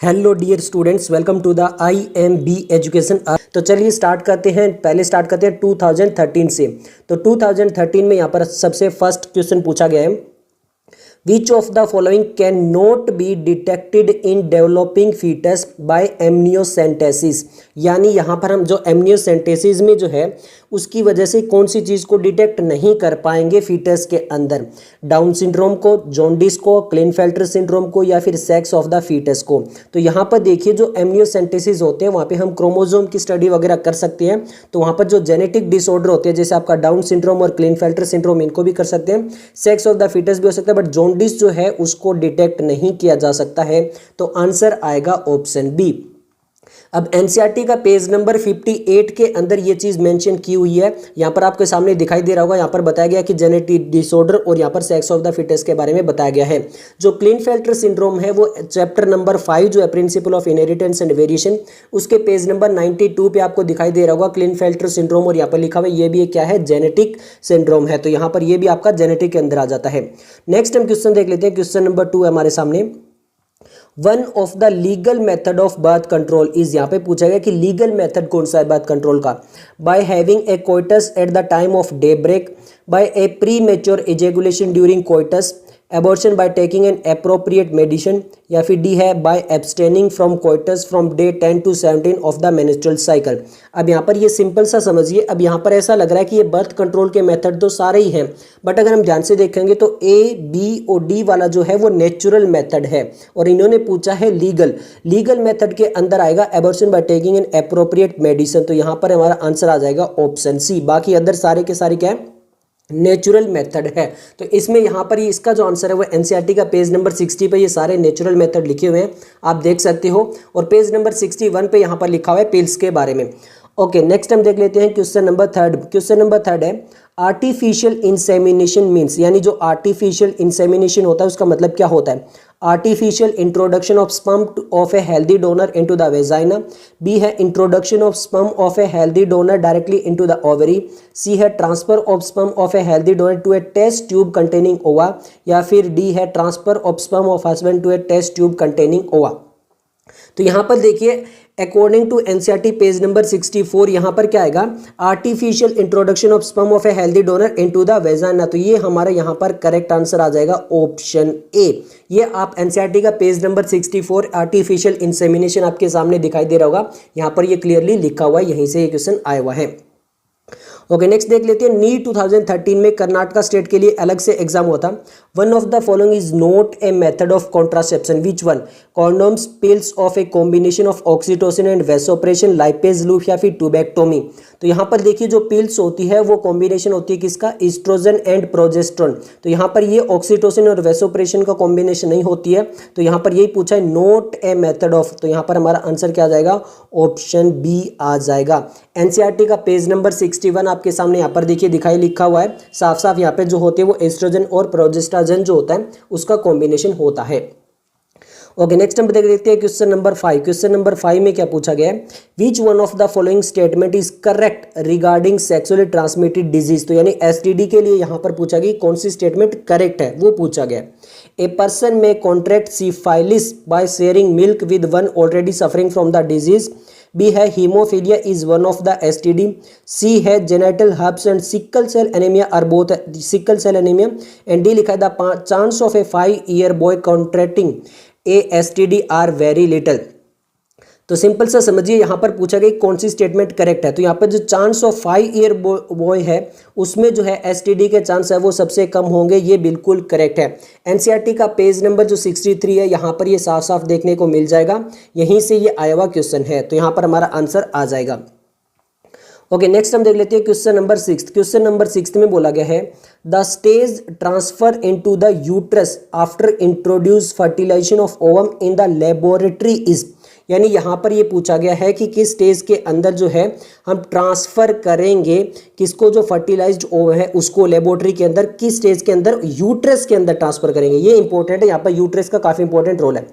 Hello dear students, welcome to the IMB education. तो चलिए start करते हैं। पहले स्टार्ट करते हैं 2013 से। तो 2013 में यहाँ पर सबसे फर्स्ट क्वेश्चन पूछा गया है, which of the following can not be detected in developing foetus by amniocentesis. यानी यहाँ पर हम जो एमनियोसेंटेसिस में जो है उसकी वजह से कौन सी चीज़ को डिटेक्ट नहीं कर पाएंगे फीटस के अंदर, डाउन सिंड्रोम को, जॉन्डिस को, क्लिनफेल्टर सिंड्रोम को, या फिर सेक्स ऑफ द फीटस को। तो यहाँ पर देखिए जो एमनियोसेंटेसिस होते हैं वहाँ पे हम क्रोमोजोम की स्टडी वगैरह कर सकते हैं। तो वहाँ पर जो जेनेटिक डिसऑर्डर होते हैं जैसे आपका डाउन सिंड्रोम और क्लिनफेल्टर सिंड्रोम, इनको भी कर सकते हैं। सेक्स ऑफ द फीटस भी हो सकता है, बट जॉन्डिस जो है उसको डिटेक्ट नहीं किया जा सकता है। तो आंसर आएगा ऑप्शन बी। अब एनसीईआरटी का पेज नंबर 58 के अंदर ये चीज मेंशन की हुई है। यहाँ पर आपके सामने दिखाई दे रहा होगा, यहाँ पर बताया गया कि जेनेटिक डिसऑर्डर और यहाँ पर सेक्स ऑफ द फिटेस्ट के बारे में बताया गया है। जो क्लिनफेल्टर सिंड्रोम है वो चैप्टर नंबर 5 जो है principle of inheritance and variation, उसके पेज नंबर 92 पे आपको दिखाई दे रहा होगा क्लिनफेल्टर सिंड्रोम, और यहाँ पर लिखा हुआ है ये भी क्या है, जेनेटिक सिंड्रोम है। तो यहाँ पर ये भी आपका जेनेटिक के अंदर आ जाता है। नेक्स्ट हम क्वेश्चन देख लेते हैं। क्वेश्चन नंबर 2 है हमारे सामने, one of the legal method of birth control is. यहाँ पे पूछा गया कि लीगल मेथड कौन सा है बर्थ कंट्रोल का। By having a coitus at the time of day break, by a premature ejaculation during coitus, abortion by taking an appropriate medicine, या फिर डी है by abstaining from coitus from day 10 to 17 of the menstrual cycle. अब यहाँ पर ये simple सा समझिए। अब यहाँ पर ऐसा लग रहा है कि ये बर्थ कंट्रोल के मेथड तो सारे ही हैं, बट अगर हम ध्यान से देखेंगे तो ए, बी और डी वाला जो है वो नेचुरल मेथड है, और इन्होंने पूछा है लीगल मेथड के अंदर आएगा abortion by taking an appropriate medicine. तो यहाँ पर हमारा आंसर आ जाएगा ऑप्शन सी। बाकी अदर सारे के सारे क्या है, नेचुरल मेथड है। तो इसमें यहाँ पर इसका जो आंसर है वो एनसीईआरटी का पेज नंबर 60 पे ये सारे नेचुरल मेथड लिखे हुए हैं, आप देख सकते हो। और पेज नंबर 61 पे यहाँ पर लिखा हुआ है पिल्स के बारे में। ओके, नेक्स्ट हम देख लेते हैं क्वेश्चन नंबर 3। क्वेश्चन नंबर 3 है, आर्टिफिशियल इंसेमिनेशन मीन्स, यानी जो आर्टिफिशियल इंसेमिनेशन होता है उसका मतलब क्या होता है। Artificial introduction of sperm of a healthy donor into the vagina, B है introduction of sperm of a healthy donor directly into the ovary, C है transfer of sperm of a healthy donor to a test tube containing ova, या फिर D है transfer of sperm of husband to a test tube containing ova. तो यहाँ पर देखिए according to NCERT page number 64 यहाँ पर क्या आएगा, artificial introduction of sperm of a healthy donor into the vagina. तो ये हमारा यहाँ पर करेक्ट आंसर आ जाएगा ऑप्शन ए। ये आप एनसीईआरटी का पेज नंबर 64 आर्टिफिशियल इंसेमिनेशन आपके सामने दिखाई दे रहा होगा, यहाँ पर ये क्लियरली लिखा हुआ है, यहीं से ये क्वेश्चन आया हुआ है। ओके, नेक्स्ट देख लेते हैं। नीट 2013 में कर्नाटका स्टेट के लिए अलग से एग्जाम हुआ था। One of the following is not a method of contraception, which one, condoms, pills of a combination of oxytocin and vasopressin, Lippes loop, या फिर ट्यूबेक्टोमी। तो यहाँ पर देखिए जो पिल्स होती है वो कॉम्बिनेशन होती है किसका, ईस्ट्रोजन एंड प्रोजेस्टेरोन। तो यहाँ पर ये ऑक्सीटोसिन और वेसोप्रेशन का कॉम्बिनेशन नहीं होती है। तो यहाँ पर यही पूछा है नॉट ए मेथड ऑफ, तो यहाँ पर हमारा आंसर क्या आ जाएगा, ऑप्शन बी आ जाएगा। एनसीईआरटी का पेज नंबर 61 आपके सामने यहाँ पर देखिए दिखाई लिखा हुआ है साफ साफ, यहाँ पे जो होते हैं वो एस्ट्रोजन और प्रोजेस्टेरोन जो होता है उसका कॉम्बिनेशन होता है। ओके, नेक्स्ट हम देख लेते हैं क्वेश्चन नंबर 5। क्वेश्चन नंबर 5 में क्या पूछा गया है, which one of the following statement is correct regarding sexually transmitted disease. तो यानी एसटीडी के लिए यहाँ पर पूछा गया कौन सी स्टेटमेंट करेक्ट है, वो पूछा गया। A person may contract syphilis by sharing milk with one already suffering from the disease, B है haemophilia is one of the STD, C है genital herpes and sickle cell anaemia are both sickle cell anaemia, and D लिखा है the chance of a 5-year boy contracting a STD are very little. तो simple सा समझिए यहाँ पर पूछा गया कौन सी स्टेटमेंट करेक्ट है। तो यहाँ पर जो चांस ऑफ 5-year बॉय है उसमें जो है एसटीडी के चांस है वो सबसे कम होंगे, ये बिल्कुल करेक्ट है। एनसीईआरटी का पेज नंबर जो 63 है यहाँ पर ये साफ साफ देखने को मिल जाएगा, यहीं से ये आया हुआ क्वेश्चन है। तो यहाँ पर हमारा आंसर आ जाएगा। ओके, नेक्स्ट हम देख लेते हैं क्वेश्चन नंबर 6। क्वेश्चन नंबर 6 में बोला गया है the stage transfer into the uterus after introduce fertilization of ovum in the laboratory is, यानी यहाँ पर ये पूछा गया है कि किस स्टेज के अंदर जो है हम ट्रांसफर करेंगे किसको, जो फर्टिलाइज्ड ओवम है उसको लेबोरेटरी के अंदर किस स्टेज के अंदर, यूट्रस के अंदर ट्रांसफर करेंगे। ये इंपॉर्टेंट है, यहाँ पर यूट्रस का काफी इंपॉर्टेंट रोल है।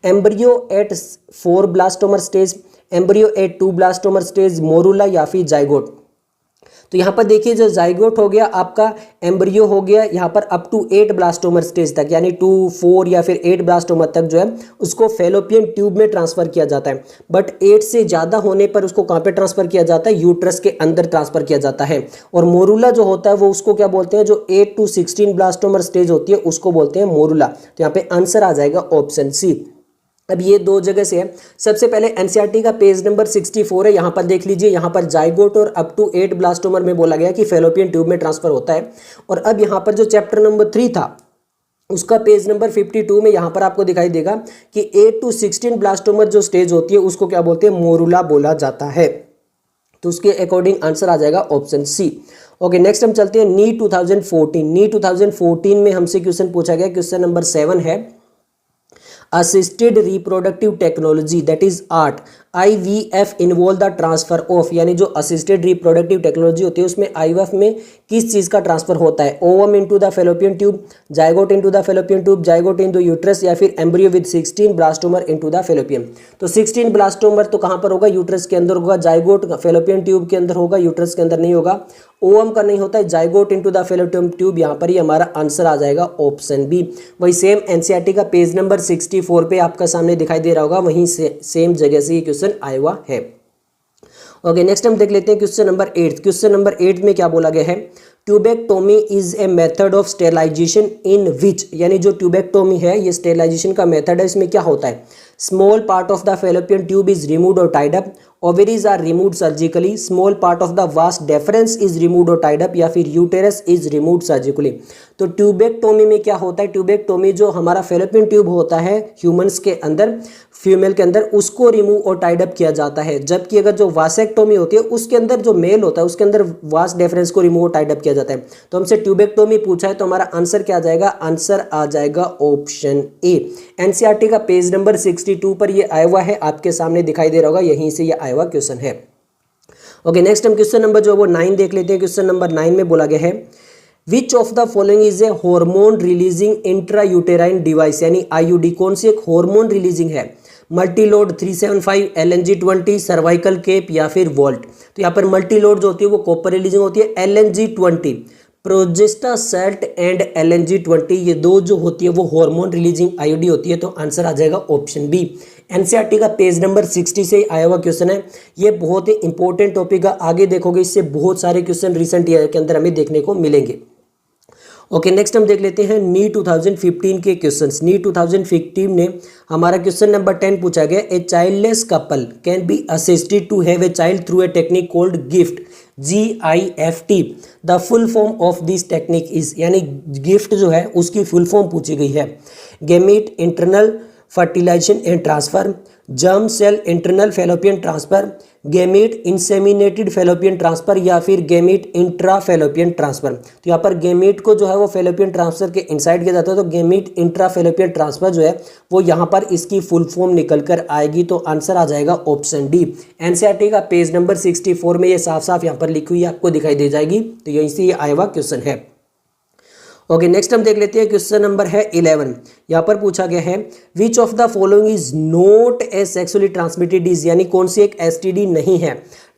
Embryo at 4 blastomere stage, embryo at 2 blastomere stage, morula, या फिर जाइगोट। तो यहाँ पर देखिए जो जाइगोट हो गया आपका, एम्ब्रियो हो गया, यहाँ पर अप टू 8 ब्लास्टोमर स्टेज तक, यानी 2, 4 या फिर 8 ब्लास्टोमर तक जो है उसको फेलोपियन ट्यूब में ट्रांसफर किया जाता है। बट 8 से ज़्यादा होने पर उसको कहाँ पे ट्रांसफर किया जाता है? यूट्रस के अंदर ट्रांसफर किया जाता है। और मोरुला जो होता है वो उसको क्या बोलते हैं? जो 8 to 16 ब्लास्टोमर स्टेज होती है उसको बोलते हैं मोरुला। तो यहाँ पे आंसर आ जाएगा ऑप्शन सी। अब ये दो जगह से है। सबसे पहले एनसीईआरटी का पेज नंबर 64 है, यहाँ पर देख लीजिए, यहाँ पर जाइगोट और अप टू 8 ब्लास्टोमर में बोला गया कि फेलोपियन ट्यूब में ट्रांसफर होता है। और अब यहाँ पर जो चैप्टर नंबर 3 था उसका पेज नंबर 52 में यहाँ पर आपको दिखाई देगा कि 8 to 16 ब्लास्टोमर जो स्टेज होती है उसको क्या बोलते हैं? मोरुला बोला जाता है। तो उसके अकॉर्डिंग आंसर आ जाएगा ऑप्शन सी। ओके, नेक्स्ट हम चलते हैं नी 2014। नी 2014 में हमसे क्वेश्चन पूछा गया, क्वेश्चन नंबर 7 है assisted reproductive technology that is art IVF involve the transfer of, यानी जो असिस्टेड रिप्रोडक्टिव टेक्नोलॉजी होती है उसमें IVF में किस चीज़ का ट्रांसफर होता है? Ovum into the fallopian tube, zygote into the fallopian tube, zygote into uterus, या फिर embryo with 16 blastomere into the fallopian. तो 16 ब्लास्टोमर तो कहाँ पर होगा? यूट्रस के अंदर होगा। जाइगोट फेलोपियन ट्यूब के अंदर होगा, यूट्रस के अंदर नहीं होगा। ओवम का नहीं होता है, zygote into the fallopian tube, यहाँ पर ही हमारा आंसर आ जाएगा ऑप्शन बी। वही सेम एनसीईआरटी का पेज नंबर 64 पे आपका सामने दिखाई दे रहा होगा, वहीं से सेम जगह से ये क्वेश्चन आया हुआ है। ओके, नेक्स्ट हम देख लेते हैं क्वेश्चन नंबर 8। क्वेश्चन नंबर 8 में क्या बोला गया है? Tubectomy is a method of sterilisation in which, यानी जो ट्यूबेक्टोमी है ये स्टेरिलाइजेशन का मेथड है। इसमें क्या होता है? Small part of the fallopian tube is removed और tied up, ovaries are removed surgically, small part of the vas deferens is removed और टाइड अप, या फिर यूटेरस इज रिमूव्ड सर्जिकली। तो ट्यूबेक्टोमी में क्या होता है? ट्यूबेक्टोमी जो हमारा फेलोपियन ट्यूब होता है ह्यूमंस के अंदर, फीमेल के अंदर, उसको रिमूव और टाइड अप किया जाता है। जबकि अगर जो वासेक्टोमी होती है उसके अंदर जो मेल होता है उसके अंदर वास्ट डेफरेंस को रिमूव और टाइड अप किया जाता है। तो हमसे ट्यूबेक्टोमी पूछा है तो हमारा आंसर क्या आ जाएगा? आंसर आ जाएगा ऑप्शन ए। एनसीईआरटी का पेज नंबर 62 पर ये आया हुआ है, आपके सामने दिखाई दे रहा होगा, यहीं से ये आया हुआ क्वेश्चन है। ओके, नेक्स्ट हम क्वेश्चन नंबर जो है वो 9 देख लेते हैं। क्वेश्चन नंबर 9 में बोला गया है which of the following is a hormone releasing intrauterine device, यानी IUD कौन सी एक हार्मोन रिलीजिंग है? मल्टीलोड 375, LNG20, सर्वाइकल केप, या फिर वोल्ट। तो यहाँ पर मल्टीलोड जो होती है वो कॉपर रिलीजिंग होती है, LNG20, प्रोजेस्टासेल्ट एंड LNG20, ये दो जो होती है वो हार्मोन रिलीजिंग IUD होती है। तो आंसर आ जाएगा ऑप्शन बी। एनसीईआरटी का पेज नंबर 60 से आया हुआ क्वेश्चन है। ये बहुत ही इंपॉर्टेंट टॉपिक है, आगे देखोगे इससे बहुत सारे क्वेश्चन रिसेंट ईयर के अंदर हमें देखने को मिलेंगे। ओके, नेक्स्ट हम देख लेते हैं नी 2015 के क्वेश्चंस। नी 2015 ने हमारा क्वेश्चन नंबर 10 पूछा गया, a childless couple can be assisted to have a child through a technique called GIFT, GIFT। The full form of this technique is, यानी गिफ्ट जो है उसकी फुल फॉर्म पूछी गई है। Gamete internal fertilisation and transfer, germ cell internal fallopian transfer, gamete inseminated fallopian transfer, या फिर gamete intra fallopian transfer. तो यहाँ पर गेमीट को जो है वो फेलोपियन ट्रांसफर के इनसाइड किया जाता है, तो गेमीट इंट्रा फेलोपियन ट्रांसफर जो है वो यहाँ पर इसकी फुल फॉर्म निकल कर आएगी। तो आंसर आ जाएगा ऑप्शन डी। एनसीईआरटी का पेज नंबर 64 में ये साफ साफ यहाँ पर लिखी हुई आपको दिखाई दे जाएगी। तो यहीं से ये आया हुआ क्वेश्चन है। ओके, नेक्स्ट हम देख लेते हैं क्वेश्चन नंबर है 11। यहाँ पर पूछा गया है which of the following is not A sexually transmitted disease, यानी कौन सी एक STD नहीं है?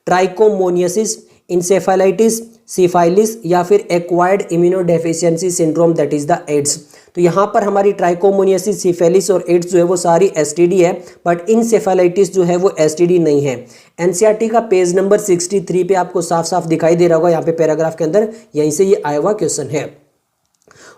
ट्राइकोमोनियसिस, इंसेफेलाइटिस, सिफाइलिस, या फिर acquired immunodeficiency syndrome that is the AIDS. तो यहाँ पर हमारी ट्राइकोमोनियसिस, सिफेलिस और एड्स जो है वो सारी STD है, बट इंसेफेलाइटिस जो है वो STD नहीं है। एनसीईआरटी का पेज नंबर 63 पे आपको साफ साफ दिखाई दे रहा होगा, यहाँ पे पैराग्राफ के अंदर, यहीं से ये आया हुआ क्वेश्चन है।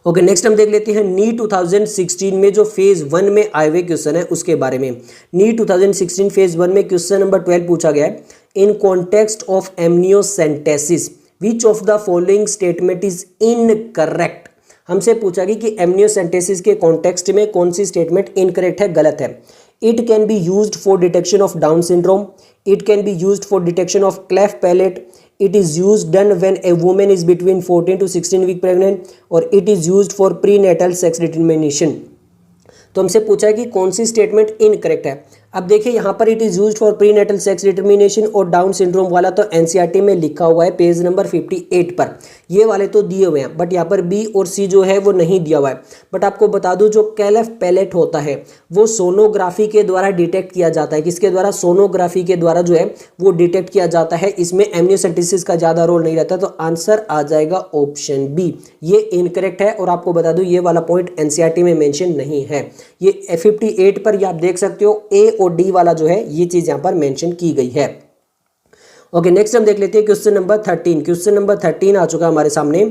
ओके, नेक्स्ट हम देख लेते हैं नी 2016 में जो फेज 1 में आए हुए क्वेश्चन है उसके बारे में। नी 2016 फेज 1 में क्वेश्चन नंबर 12 पूछा गया है, in context of amniocentesis which of the following statement is incorrect. हमसे पूछा गया कि एमनियोसेंटेसिस के कॉन्टेक्स्ट में कौन सी स्टेटमेंट इनकरेक्ट है, गलत है। It can be used for detection of down syndrome, it can be used for detection of cleft palate, it is used done when a woman is between 14 to 16 week pregnant, और it is used for prenatal sex determination। तो हमसे पूछा है कि कौन सी statement incorrect है। अब देखिए यहाँ पर it is used for prenatal sex determination और डाउन सिंड्रोम वाला तो एनसीईआरटी में लिखा हुआ है पेज नंबर 58 पर, ये वाले तो दिए हुए हैं, बट यहाँ पर बी और सी जो है वो नहीं दिया हुआ है। बट आपको बता दूं जो कैलफ पैलेट होता है वो सोनोग्राफी के द्वारा डिटेक्ट किया जाता है। किसके द्वारा? सोनोग्राफी के द्वारा जो है वो डिटेक्ट किया जाता है। इसमें एमनियोसेंटेसिस का ज़्यादा रोल नहीं रहता, तो आंसर आ जाएगा ऑप्शन बी। ये इनकरेक्ट है और आपको बता दूं ये वाला पॉइंट एनसीईआरटी में मेंशन नहीं है। ये 58 पर ये आप देख सकते हो ए और डी वाला जो है ये चीज़ यहाँ पर मेंशन की गई है। ओके, नेक्स्ट हम देख लेते हैं क्वेश्चन नंबर 13। क्वेश्चन नंबर 13 आ चुका हमारे सामने।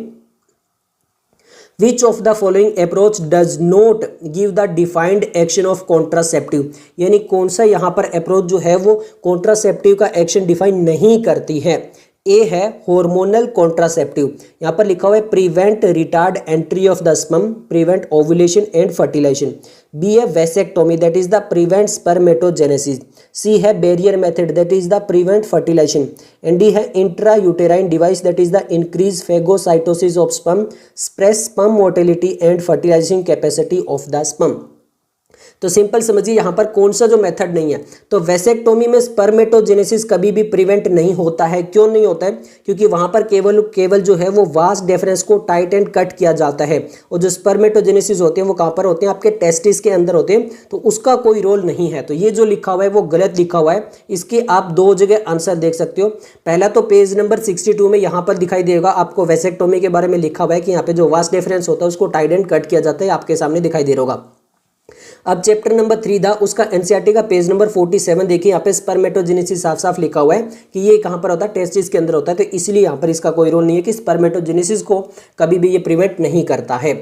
Which of the following approach does not give the defined action of contraceptive? यानी कौन सा यहाँ पर अप्रोच जो है वो कॉन्ट्रासेप्टिव का एक्शन डिफाइन नहीं करती है। ए है हार्मोनल कॉन्ट्रासेप्टिव, यहाँ पर लिखा हुआ है prevent retard entry of the sperm, prevent ovulation and fertilisation. B है vasectomy, that is the prevent spermatogenesis. C है barrier method, that is the prevent fertilisation. And D है intrauterine device, that is the increase phagocytosis of sperm, suppress sperm motility and fertilising capacity of the sperm. तो simple समझिए यहाँ पर कौन सा जो method नहीं है, तो वेसेक्टोमी में स्पर्मेटोजेनेसिस कभी भी प्रिवेंट नहीं होता है। क्यों नहीं होता है? क्योंकि वहां पर केवल जो है वो वास डेफरेंस को टाइट एंड कट किया जाता है, और जो स्पर्मेटोजेनेसिस होते हैं वो कहाँ पर होते हैं? आपके टेस्टिस के अंदर होते हैं, तो उसका कोई रोल नहीं है। तो ये जो लिखा हुआ है वो गलत लिखा हुआ है। इसके आप दो जगह आंसर देख सकते हो। पहला तो पेज नंबर 62 में यहाँ पर दिखाई देगा आपको वेसेक्टोमी के बारे में लिखा हुआ है कि यहाँ पे जो वास डेफरेंस होता है उसको टाइट एंड कट किया जाता है, आपके सामने दिखाई दे रहा होगा। अब चैप्टर नंबर 3 था उसका एनसीईआरटी का पेज नंबर 47 देखिए, यहाँ पे स्पर्मेटोजेनेसिस साफ साफ लिखा हुआ है कि ये कहाँ पर होता है? टेस्टिस के अंदर होता है। तो इसलिए यहाँ पर इसका कोई रोल नहीं है कि स्पर्मेटोजेनेसिस को कभी भी ये प्रिवेंट नहीं करता है।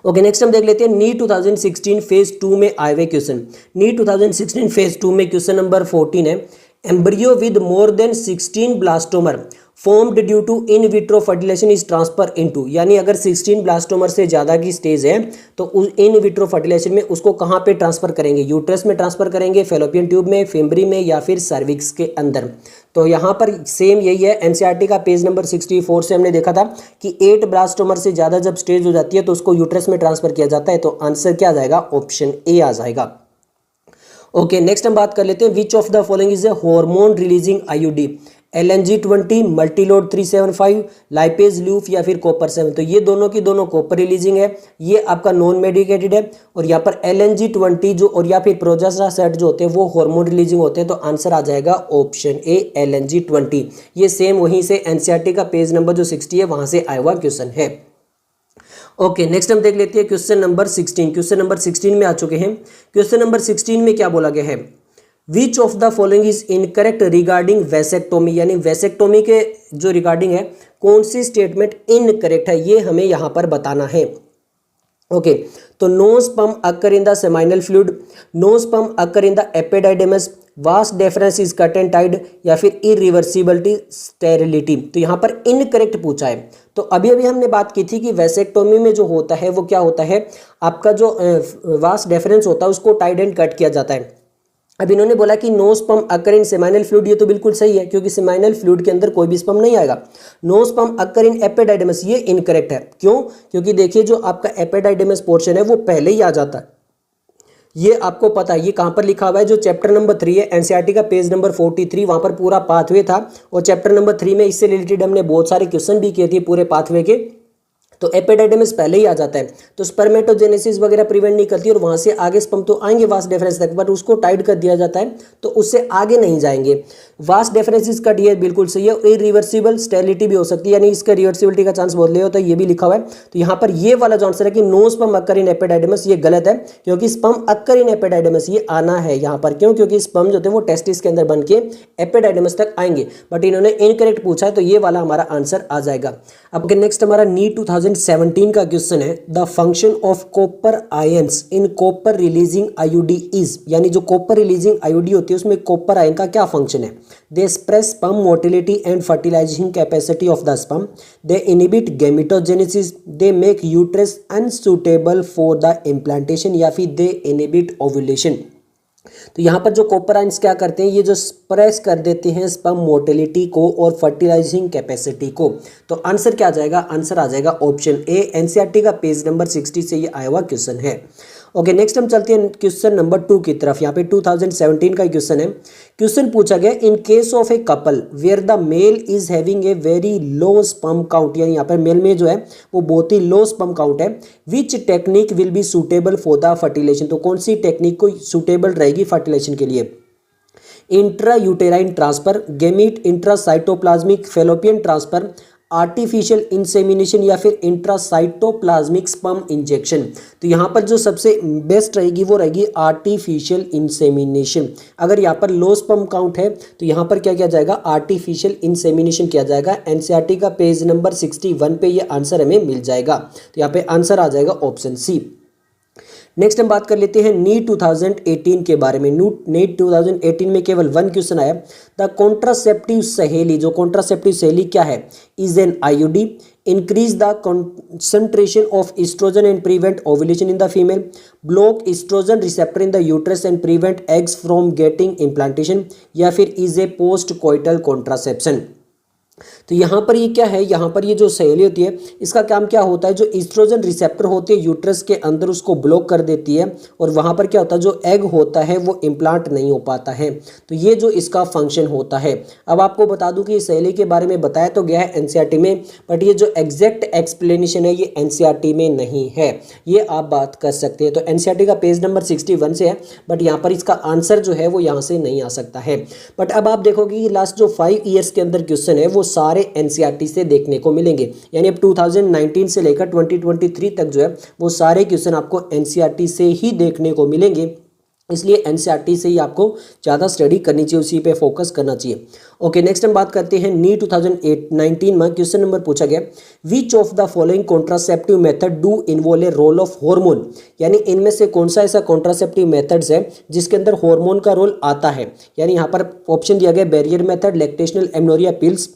ओके, नेक्स्ट हम देख लेते हैं नीट 2016 फेज 2 में आए हुए क्वेश्चन। नीट 2016 फेज 2 में क्वेश्चन नंबर 14 है, embryo with more than 16 blastomere formed due to in vitro fertilization is transfer into. यानी अगर 16 ब्लास्टोमर से ज़्यादा की स्टेज है तो उस इन विट्रो फर्टिलाइजेशन में उसको कहाँ पे ट्रांसफर करेंगे? यूट्रस में ट्रांसफर करेंगे, फेलोपियन ट्यूब में, फेम्ब्री में, या फिर सर्विक्स के अंदर। तो यहाँ पर सेम यही है। एनसीईआरटी का पेज नंबर 64 से हमने देखा था कि 8 ब्लास्टोमर से ज़्यादा जब स्टेज हो जाती है तो उसको यूट्रस में ट्रांसफर किया जाता है। तो आंसर क्या आ जाएगा? ऑप्शन ए आ जाएगा। ओके, नेक्स्ट हम बात कर लेते हैं which of the following is a hormone releasing IUD? LNG-20, multiload 375, Lippes loop, या फिर कॉपर 7। तो ये दोनों की दोनों कॉपर रिलीजिंग है, ये आपका नॉन मेडिकेटेड है। और यहाँ पर LNG-20 जो और या फिर प्रोजेस्टेरोन जो होते हैं वो हार्मोन रिलीजिंग होते हैं। तो आंसर आ जाएगा ऑप्शन ए LNG-20। ये सेम वहीं से एनसीईआरटी का पेज नंबर जो 60 है वहां से आया हुआ क्वेश्चन है। ओके, नेक्स्ट हम देख लेते हैं क्वेश्चन नंबर 16। क्वेश्चन नंबर 16 में आ चुके हैं। क्वेश्चन नंबर 16 में क्या बोला गया है? Which of the following is incorrect regarding vasectomy? यानी वेसेक्टोमी के जो रिगार्डिंग है कौन सी स्टेटमेंट इनकरेक्ट है, ये हमें यहां पर बताना है। ओके, तो no sperm occur in the seminal fluid, no sperm occur in the epididymis, vas deferens is cut and tied, या फिर इरिवर्सिबिलिटी स्टेरिलिटी। तो यहाँ पर इनकरेक्ट पूछा है। तो अभी अभी हमने बात की थी कि वेसेक्टोमी में जो होता है वो क्या होता है? आपका जो वास्ट डेफरेंस होता है उसको टाइड एंड कट किया जाता है। अब इन्होंने बोला कि नो स्पर्म अकर इन सेमाइनल फ्लूइड, ये तो बिल्कुल सही है क्योंकि सेमाइनल फ्लूइड के अंदर कोई भी स्पर्म नहीं आएगा। नो स्पर्म अकर इन एपिडाइडेमस, ये इनकरेक्ट है। क्यों? क्योंकि देखिए जो आपका एपिडाइडेमस पोर्शन है वो पहले ही आ जाता है। ये आपको पता है, ये कहाँ पर लिखा हुआ है? जो चैप्टर नंबर 3 है एनसीईआरटी का पेज नंबर 43, वहाँ पर पूरा पाथवे था। और चैप्टर नंबर 3 में इससे रिलेटेड हमने बहुत सारे क्वेश्चन भी किए थे पूरे पाथवे के। तो एपिडाइडेमस पहले ही आ जाता है, तो स्पर्मेटोजेनेसिस वगैरह प्रिवेंट नहीं करती और वहाँ से आगे स्पर्म तो आएंगे वास्ट डेफरेंस तक, बट उसको टाइट कर दिया जाता है तो उससे आगे नहीं जाएंगे। वास्ट डेफरेंस कट, ये बिल्कुल सही है। इरिवर्सिबल स्टेरिलिटी भी हो सकती है, यानी इसका रिवर्सिबिलिटी का चांस बहुत ले होता है, ये भी लिखा हुआ है। तो यहाँ पर ये वाला जो आंसर है कि नो स्पर्म अकर इन एपिडाइडेमस, ये गलत है क्योंकि स्पर्म अकर इन एपिडाइडेमस ये आना है यहाँ पर। क्यों? क्योंकि स्पर्म जो थे वो टेस्टिस के अंदर बन के एपिडाइडेमस तक आएंगे, बट इन्होंने इनकरेक्ट पूछा है, तो ये वाला हमारा आंसर आ जाएगा। अब नेक्स्ट हमारा नीट 2017 का क्वेश्चन है, the function of copper ions in copper releasing IUD is, यानी जो कॉपर रिलीजिंग आईयूडी होती है उसमें कॉपर आयन का क्या फंक्शन है? They express sperm motility and fertilising capacity of the sperm, they inhibit gametogenesis, they make uterus unsuitable for the implantation, या फिर दे इनहिबिट ओव्यूलेशन। तो यहाँ पर जो कॉपर आयंस क्या करते हैं, ये जो सप्रेस कर देते हैं स्पर्म मोटिलिटी को और फर्टिलाइजिंग कैपेसिटी को। तो आंसर क्या आ जाएगा? आंसर आ जाएगा ऑप्शन ए। एनसीईआरटी का पेज नंबर 60 से ये आया हुआ क्वेश्चन है। ओके, नेक्स्ट हम चलते हैं क्वेश्चन नंबर 2 की तरफ। यहाँ पे 2017 का क्वेश्चन है। क्वेश्चन पूछा गया, in case of a couple where the male is having a very low sperm count, यानी यहाँ पर मेल में जो है वो बहुत ही लो स्पर्म काउंट है, which technique will be suitable for the fertilization, तो कौन सी टेक्निक को सुटेबल रहेगी फर्टिलाइजेशन के लिए? Intra uterine transfer, gamete intracytoplasmic fallopian transfer, artificial insemination या फिर इंट्रासाइटोप्लाज्मिक स्पर्म इंजेक्शन। तो यहाँ पर जो सबसे बेस्ट रहेगी वो रहेगी आर्टिफिशियल इंसेमिनेशन। अगर यहाँ पर लो स्पर्म काउंट है तो यहाँ पर क्या किया जाएगा? आर्टिफिशियल इंसेमिनेशन किया जाएगा। एनसीईआरटी का पेज नंबर 61 पे ये आंसर हमें मिल जाएगा। तो यहाँ पे आंसर आ जाएगा ऑप्शन सी। नेक्स्ट हम बात कर लेते हैं नीट 2018 के बारे में। नीट 2018 में केवल 1 क्वेश्चन आया। द कॉन्ट्रासेप्टिव सहेली, जो कॉन्ट्रासेप्टिव सहेली क्या है? Is an IUD, increase the concentration ऑफ oestrogen and prevent ovulation in the female, block oestrogen receptor in the uterus and prevent eggs from getting implantation, या फिर is a post coital contraception. तो यहाँ पर ये क्या है? यहाँ पर ये जो सहेली होती है इसका काम क्या होता है? जो एस्ट्रोजन रिसेप्टर होती है यूट्रस के अंदर उसको ब्लॉक कर देती है और वहाँ पर क्या होता है? जो एग होता है वो इम्प्लांट नहीं हो पाता है। तो ये जो इसका फंक्शन होता है। अब आपको बता दूं कि ये सहेली के बारे में बताया तो गया है एनसीईआरटी में, बट ये जो एग्जैक्ट एक्सप्लेनेशन है ये एनसीईआरटी में नहीं है। ये आप बात कर सकते हैं। तो एनसीईआरटी का पेज नंबर 61 से है, बट यहाँ पर इसका आंसर जो है वो यहाँ से नहीं आ सकता है। बट अब आप देखोगे कि लास्ट जो 5 ईयर्स के अंदर क्वेश्चन है वो सारे एनसीईआरटी से देखने को मिलेंगे। यानी अब 2019 से लेकर 2023 तक जो है वो सारे क्वेश्चन आपको एनसीईआरटी से ही देखने को मिलेंगे। इसलिए एनसीईआरटी से ही आपको ज़्यादा स्टडी करनी चाहिए, उसी पे फोकस करना चाहिए। ओके, नेक्स्ट हम बात करते हैं नीट 2019 में क्वेश्चन नंबर पूछा गया, which of the following contraceptive method do involve a role of hormone, यानी इनमें से कौन सा ऐसा कॉन्ट्रासेप्टिव मेथड्स है जिसके अंदर हार्मोन का रोल आता है। यानी यहाँ पर ऑप्शन दिया गया barrier method, lactational amenorrhoea pills,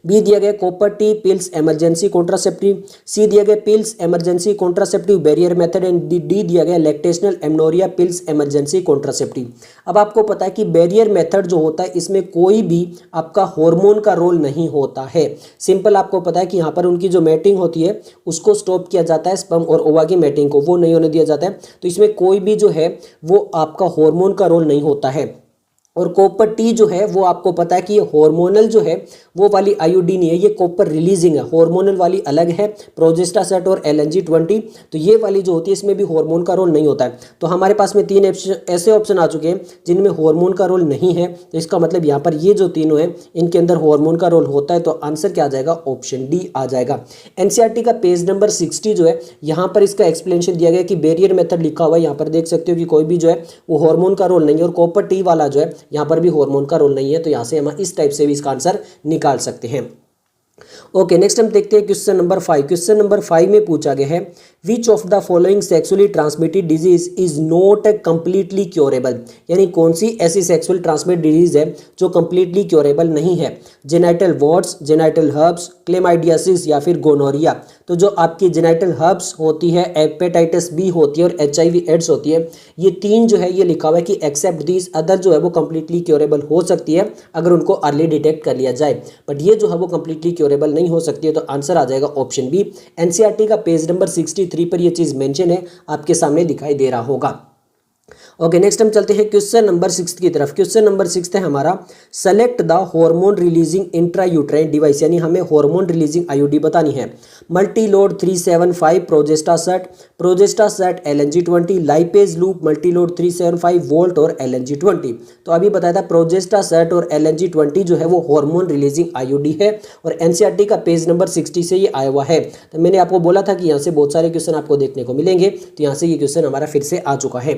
B दिया गया copper T pills emergency contraceptive, C दिया गया pills emergency contraceptive barrier method, and D दिया गया lactational amenorrhoea pills emergency contraceptive. अब आपको पता है कि बैरियर मेथड जो होता है इसमें कोई भी आपका हार्मोन का रोल नहीं होता है। सिंपल आपको पता है कि यहाँ पर उनकी जो मैटिंग होती है उसको स्टॉप किया जाता है, स्पर्म और ओवा की मैटिंग को वो नहीं होने दिया जाता है। तो इसमें कोई भी जो है वो आपका हार्मोन का रोल नहीं होता है। और कॉपर टी जो है वो आपको पता है कि ये हार्मोनल जो है वो वाली आईयूडी नहीं है, ये कॉपर रिलीजिंग है। हार्मोनल वाली अलग है, प्रोजेस्टासेट और LNG-20। तो ये वाली जो होती है इसमें भी हार्मोन का रोल नहीं होता है। तो हमारे पास में 3 ऐसे ऑप्शन आ चुके हैं जिनमें हार्मोन का रोल नहीं है। तो इसका मतलब यहाँ पर ये जो तीनों हैं इनके अंदर हार्मोन का रोल होता है। तो आंसर क्या आ जाएगा? ऑप्शन डी आ जाएगा। एनसीईआरटी का पेज नंबर 60 जो है यहाँ पर इसका एक्सप्लेनेशन दिया गया कि बैरियर मेथड लिखा हुआ है, यहाँ पर देख सकते हो कि कोई भी जो है वो हार्मोन का रोल नहीं है, और कॉपर टी वाला जो है यहाँ पर भी हार्मोन का रोल नहीं है। तो यहाँ से हम इस टाइप से भी इसका आंसर निकाल सकते हैं। ओके, नेक्स्ट हम देखते हैं क्वेश्चन नंबर 5। क्वेश्चन नंबर 5 में पूछा गया है, which of the following sexually transmitted disease is not completely curable, यानी कौन सी ऐसी सेक्सुअल ट्रांसमिटेड डिजीज है जो कंप्लीटली क्योरेबल नहीं है? Genital wards, genital herbs, chlamydiasis या फिर गोनोरिया। तो जो आपकी जेनाइटल हर्ब्स होती है, हेपेटाइटिस बी होती है और HIV एड्स होती है, ये 3 जो है ये लिखा हुआ है कि एक्सेप्ट दीज अदर जो है वो कंप्लीटली क्योरेबल हो सकती है अगर उनको अर्ली डिटेक्ट कर लिया जाए, बट ये जो है वो कंप्लीटली क्योरेबल नहीं हो सकती है। तो आंसर आ जाएगा ऑप्शन बी। एनसीईआरटी का पेज नंबर 63 पर ये चीज़ मेंशन है, आपके सामने दिखाई दे रहा होगा। ओके, नेक्स्ट हम चलते हैं क्वेश्चन नंबर 6 की तरफ। क्वेश्चन नंबर 6 है हमारा, select the hormone releasing intrauterine device, यानी हमें हार्मोन रिलीजिंग आईयूडी बतानी है। Multiload 375 प्रोजेस्टासेट LNG-20, lipase loop Multiload 375 volt और LNG-20। तो अभी बताया था प्रोजेस्टासेट और LNG-20 जो है वो हार्मोन रिलीजिंग आईयूडी है, और एनसीईआरटी का पेज नंबर 60 से ये आया हुआ है। तो मैंने आपको बोला था कि यहाँ से बहुत सारे क्वेश्चन आपको देखने को मिलेंगे, तो यहाँ से ये क्वेश्चन हमारा फिर से आ चुका है।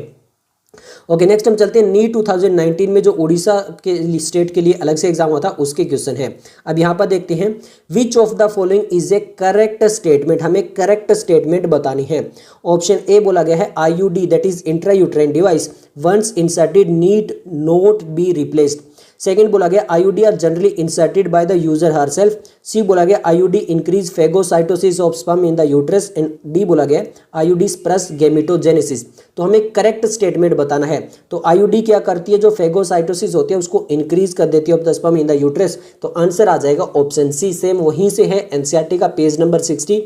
ओके, नेक्स्ट हम चलते हैं नीट 2019 में जो उड़ीसा के स्टेट के लिए अलग से एग्जाम हुआ था उसके क्वेश्चन है। अब यहाँ पर देखते हैं, which of the following is a correct statement, हमें करेक्ट स्टेटमेंट बतानी है। ऑप्शन ए बोला गया है, IUD that is intrauterine device once inserted need not be replaced. Second बोला गया IUD are generally inserted by the user herself. C बोला गया IUD increase phagocytosis of sperm in the uterus. And D बोला गया IUD suppress gametogenesis. तो हमें correct statement बताना है। तो आईयूडी क्या करती है, जो फेगोसाइटोसिस होती है उसको इंक्रीज कर देती है of the sperm in the uterus. तो आंसर आ जाएगा ऑप्शन सी, सेम वहीं से है एनसीईआरटी का पेज नंबर 60